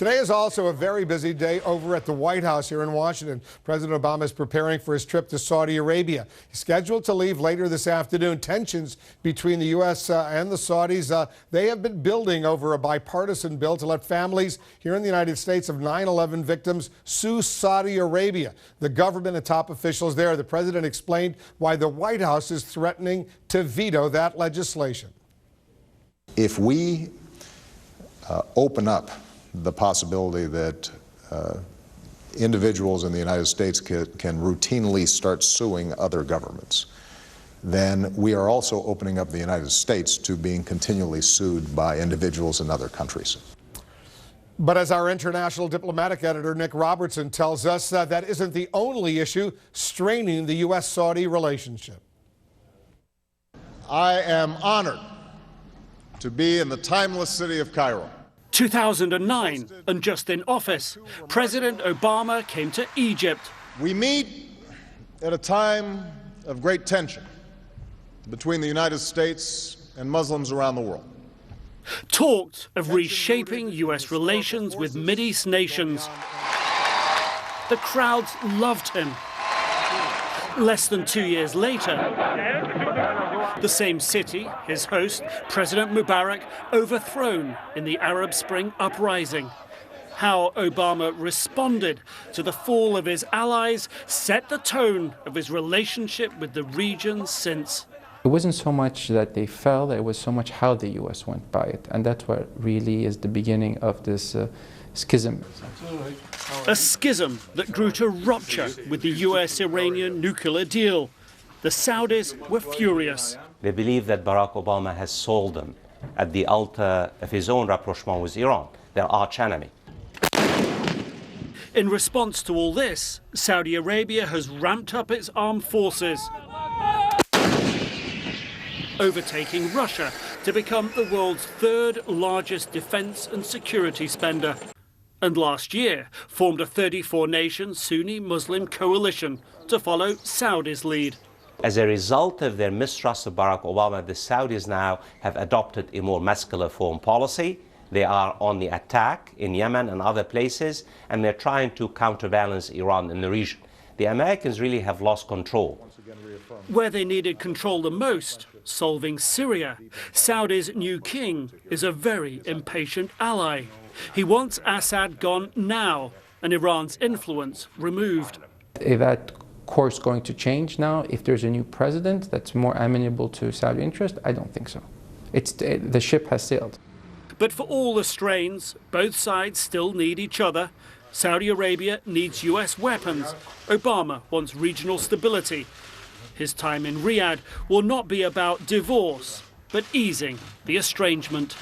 Today is also a very busy day over at the White House here in Washington. President Obama is preparing for his trip to Saudi Arabia. He's scheduled to leave later this afternoon. Tensions between the U.S. And the Saudis, they have been building over a bipartisan bill to let families here in the United States of 9/11 victims sue Saudi Arabia. The government and top officials there, the president explained why the White House is threatening to veto that legislation. If we open up the possibility that individuals in the United States can routinely start suing other governments, then we are also opening up the United States to being continually sued by individuals in other countries. But as our international diplomatic editor Nick Robertson tells us, that isn't the only issue straining the U.S.-Saudi relationship. I am honored to be in the timeless city of Cairo. 2009, and just in office, President Obama came to Egypt. We meet at a time of great tension between the United States and Muslims around the world. Talked of reshaping U.S. relations with Mideast nations. The crowds loved him. Less than 2 years later, the same city, his host, President Mubarak, overthrown in the Arab Spring uprising. How Obama responded to the fall of his allies set the tone of his relationship with the region since. It wasn't so much that they fell, it was so much how the U.S. went by it. And that's what really is the beginning of this schism. A schism that grew to rupture with the U.S.-Iranian nuclear deal. The Saudis were furious. They believe that Barack Obama has sold them at the altar of his own rapprochement with Iran, their arch enemy. In response to all this, Saudi Arabia has ramped up its armed forces, overtaking Russia to become the world's third largest defense and security spender. And last year formed a 34-nation Sunni Muslim coalition to follow Saudi's lead. As a result of their mistrust of Barack Obama, the Saudis now have adopted a more muscular foreign policy. They are on the attack in Yemen and other places, and they're trying to counterbalance Iran in the region. The Americans really have lost control. Where they needed control the most, solving Syria, Saudi's new king is a very impatient ally. He wants Assad gone now and Iran's influence removed. Is that course going to change now if there's a new president that's more amenable to Saudi interest? I don't think so. The ship has sailed. But for all the strains, both sides still need each other. Saudi Arabia needs US weapons. Obama wants regional stability. His time in Riyadh will not be about divorce, but easing the estrangement.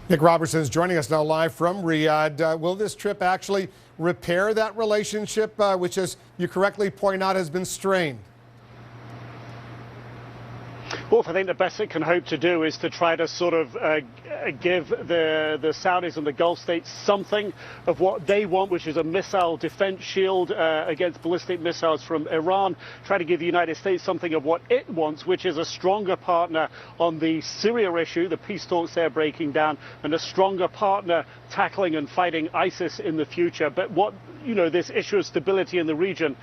Nick Robertson is joining us now live from Riyadh. Will this trip actually repair that relationship, which, as you correctly point out, has been strained? Wolf, I think the best it can hope to do is to try to sort of give the Saudis and the Gulf states something of what they want, which is a missile defense shield against ballistic missiles from Iran. Try to give the United States something of what it wants, which is a stronger partner on the Syria issue, the peace talks there breaking down, and a stronger partner tackling and fighting ISIS in the future. But what, this issue of stability in the region,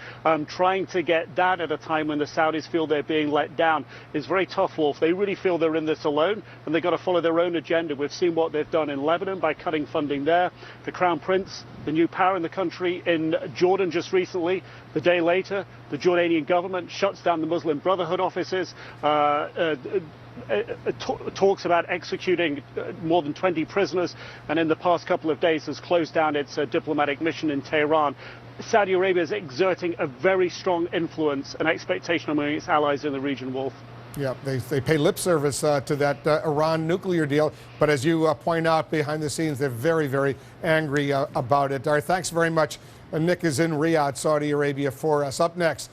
trying to get that at a time when the Saudis feel they're being let down is very tough, Wolf. They really feel they're in this alone, and they've got to follow their own agenda. We've seen what they've done in Lebanon by cutting funding there. The Crown Prince, the new power in the country, in Jordan just recently. The day later, the Jordanian government shuts down the Muslim Brotherhood offices, talks about executing more than 20 prisoners, and in the past couple of days has closed down its diplomatic mission in Tehran. Saudi Arabia is exerting a very strong influence and expectation among its allies in the region, Wolf. Yeah, they pay lip service to that Iran nuclear deal, but as you point out behind the scenes, they're very, very angry about it. All right, thanks very much. Nick is in Riyadh, Saudi Arabia, for us. Up next.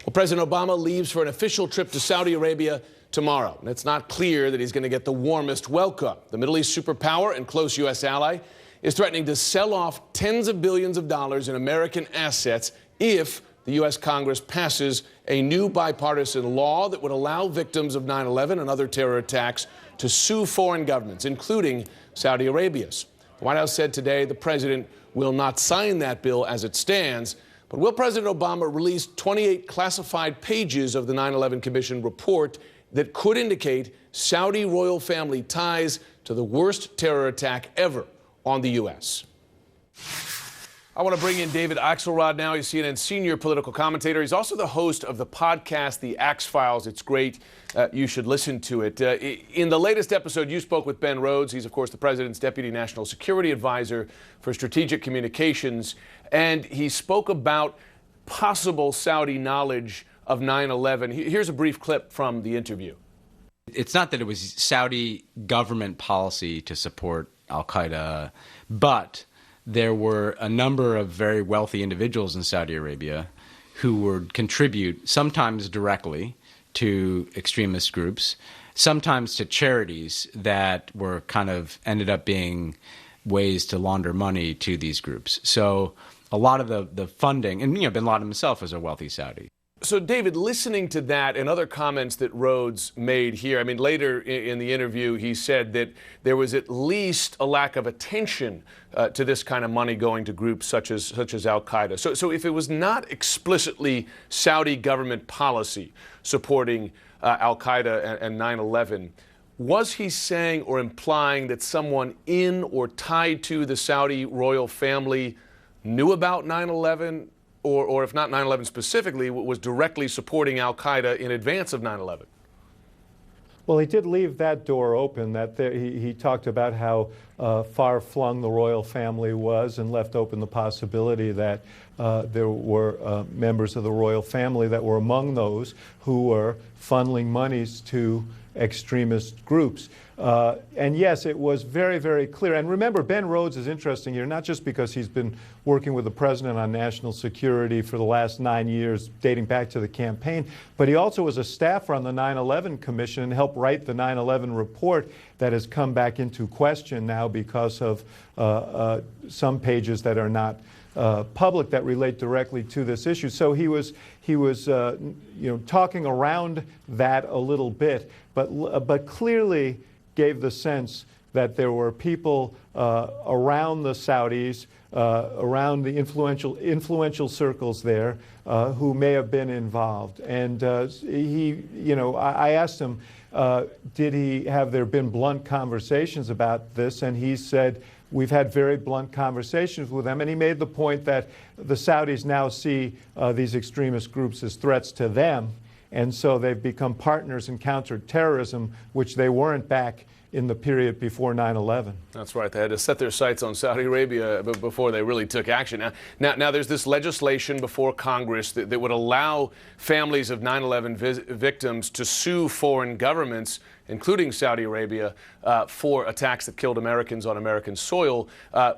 Well, President Obama leaves for an official trip to Saudi Arabia tomorrow, and it's not clear that he's going to get the warmest welcome. The Middle East superpower and close U.S. ally is threatening to sell off tens of billions of dollars in American assets if the U.S. Congress passes a new bipartisan law that would allow victims of 9/11 and other terror attacks to sue foreign governments, including Saudi Arabia's. The White House said today the president will not sign that bill as it stands. But will President Obama release 28 classified pages of the 9/11 Commission report that could indicate Saudi royal family ties to the worst terror attack ever on the U.S.? I want to bring in David Axelrod now. He's CNN's senior political commentator. He's also the host of the podcast, The Axe Files. It's great. You should listen to it. In the latest episode, you spoke with Ben Rhodes. He's, of course, the president's deputy national security advisor for strategic communications. And he spoke about possible Saudi knowledge of 9/11. Here's a brief clip from the interview. It's not that it was Saudi government policy to support al-Qaeda, but there were a number of very wealthy individuals in Saudi Arabia who would contribute, sometimes directly, to extremist groups, sometimes to charities that were kind of ended up being ways to launder money to these groups. So a lot of the funding, and bin Laden himself was a wealthy Saudi. So, David, listening to that and other comments that Rhodes made here, I mean, later in the interview, he said that there was at least a lack of attention to this kind of money going to groups such as al-Qaeda. So if it was not explicitly Saudi government policy supporting al-Qaeda and 9/11, was he saying or implying that someone in or tied to the Saudi royal family knew about 9/11? Or if not 9/11 specifically, was directly supporting al-Qaeda in advance of 9/11? Well, he did leave that door open. He talked about how far-flung the royal family was and left open the possibility that there were members of the royal family that were among those who were funneling monies to extremist groups. And yes, it was very, very clear. And remember, Ben Rhodes is interesting here, not just because he's been working with the president on national security for the last 9 years, dating back to the campaign, but he also was a staffer on the 9/11 Commission and helped write the 9/11 report that has come back into question now because of some pages that are not public that relate directly to this issue. So he was talking around that a little bit, but clearly gave the sense that there were people around the Saudis, around the influential circles there, who may have been involved. And I asked him, have there been blunt conversations about this? And he said, we've had very blunt conversations with them. And he made the point that the Saudis now see these extremist groups as threats to them. And so they've become partners in counterterrorism, which they weren't back in the period before 9/11. That's right. They had to set their sights on Saudi Arabia before they really took action. Now there's this legislation before Congress that would allow families of 9/11 victims to sue foreign governments, including Saudi Arabia, for attacks that killed Americans on American soil.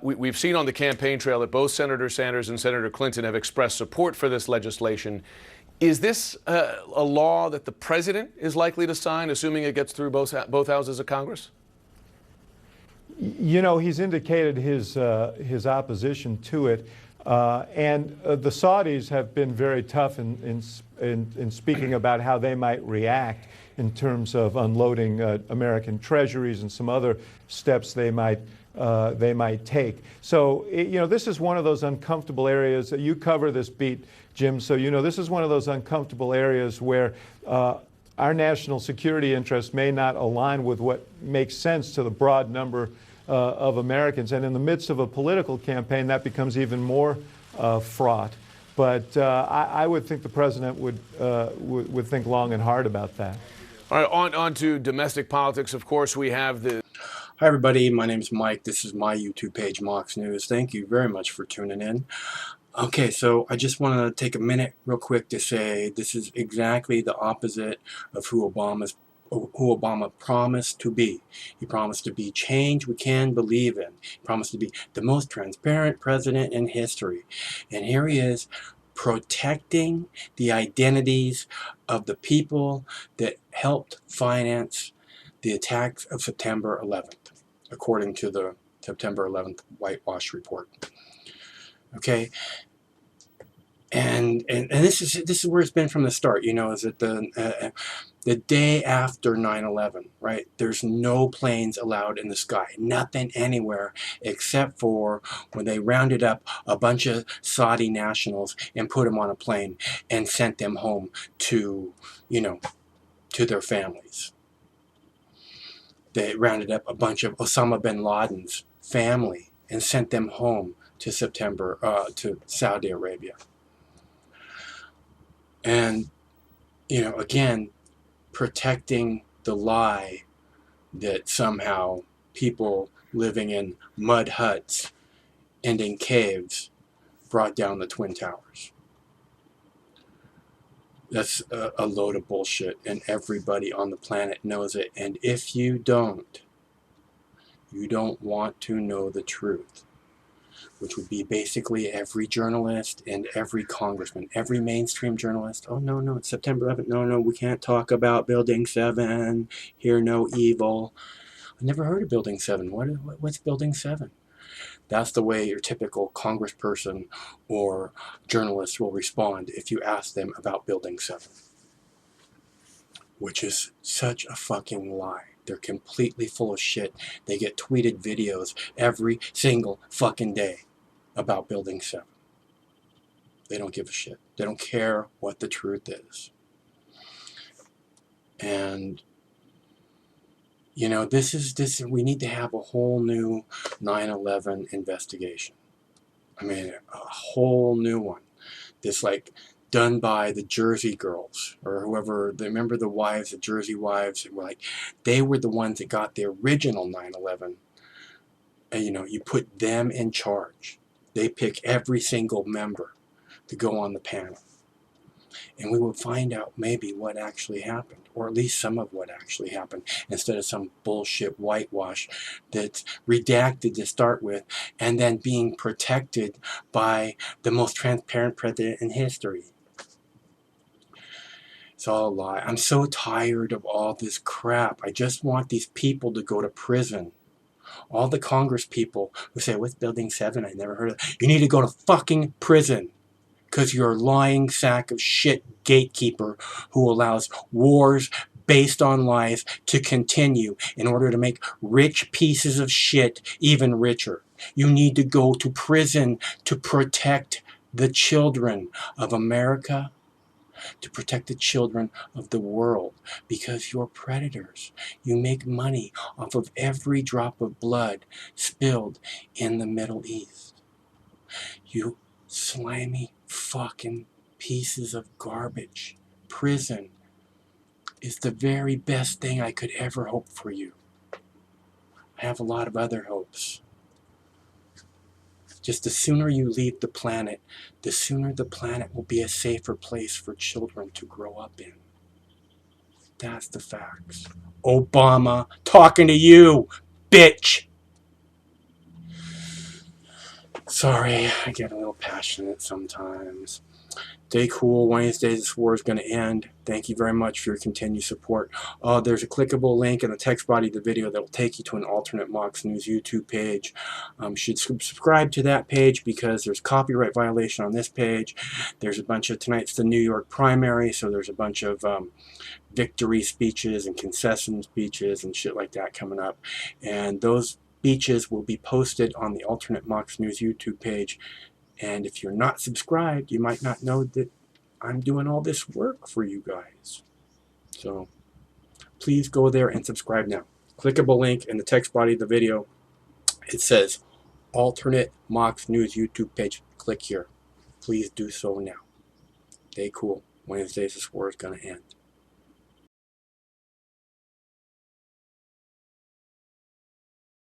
We've seen on the campaign trail that both Senator Sanders and Senator Clinton have expressed support for this legislation. Is this a law that the president is likely to sign, assuming it gets through both houses of Congress? You know, he's indicated his opposition to it, and the Saudis have been very tough in speaking about how they might react in terms of unloading American treasuries and some other steps they might take. So, this is one of those uncomfortable areas that you cover this beat, Jim. So, this is one of those uncomfortable areas where our national security interests may not align with what makes sense to the broad number of Americans. And in the midst of a political campaign, that becomes even more fraught. But I would think the president would think long and hard about that. All right, on to domestic politics. Of course, we have the... Hi, everybody. My name is Mike. This is my YouTube page, Mox News. Thank you very much for tuning in. Okay, so I just want to take a minute real quick to say this is exactly the opposite of who Obama promised to be. He promised to be change we can believe in. He promised to be the most transparent president in history. And here he is, protecting the identities of the people that helped finance the attacks of September 11th, according to the September 11th whitewash report. Okay, and this is where it's been from the start. Is that The day after 9/11, right? There's no planes allowed in the sky. Nothing anywhere except for when they rounded up a bunch of Saudi nationals and put them on a plane and sent them home to, you know, to their families. They rounded up a bunch of Osama bin Laden's family and sent them home to to Saudi Arabia. And, you know, again, protecting the lie that somehow people living in mud huts and in caves brought down the Twin Towers. That's a load of bullshit, and everybody on the planet knows it. And if you don't want to know the truth, which would be basically every journalist and every congressman, every mainstream journalist. Oh, no, it's September 11th. No, we can't talk about Building 7. Hear no evil. I never heard of Building 7. What's Building 7? That's the way your typical congressperson or journalist will respond if you ask them about Building 7. Which is such a fucking lie. They're completely full of shit. They get tweeted videos every single fucking day about Building 7. They don't give a shit. They don't care what the truth is. And, you know, we need to have a whole new 9/11 investigation. I mean, a whole new one. This, like, done by the Jersey girls or whoever. Remember the wives, the Jersey wives? They were the ones that got the original 9/11. And, you know, you put them in charge. They pick every single member to go on the panel. And we will find out maybe what actually happened, or at least some of what actually happened, instead of some bullshit whitewash that's redacted to start with and then being protected by the most transparent president in history. It's all a lie. I'm so tired of all this crap. I just want these people to go to prison. All the Congress people who say, what's Building 7? I never heard of it. You need to go to fucking prison. Because you're a lying sack of shit gatekeeper who allows wars based on lies to continue in order to make rich pieces of shit even richer. You need to go to prison to protect the children of America, to protect the children of the world, because you're predators. You make money off of every drop of blood spilled in the Middle East. You slimy fucking pieces of garbage. Prison is the very best thing I could ever hope for you. I have a lot of other hopes. Just the sooner you leave the planet, the sooner the planet will be a safer place for children to grow up in. That's the facts. Obama, talking to you, bitch! Sorry, I get a little passionate sometimes. Stay cool. Wednesday, this war is going to end. Thank you very much for your continued support. There's a clickable link in the text body of the video that will take you to an alternate Mox News YouTube page. You should subscribe to that page because there's copyright violation on this page. There's a bunch of, tonight's the New York primary, so there's a bunch of victory speeches and concession speeches and shit like that coming up. And those speeches will be posted on the alternate Mox News YouTube page. And if you're not subscribed, you might not know that I'm doing all this work for you guys. So please go there and subscribe now. Clickable link in the text body of the video. It says alternate Mox News YouTube page. Click here. Please do so now. Stay cool. Wednesdays, this war is going to end.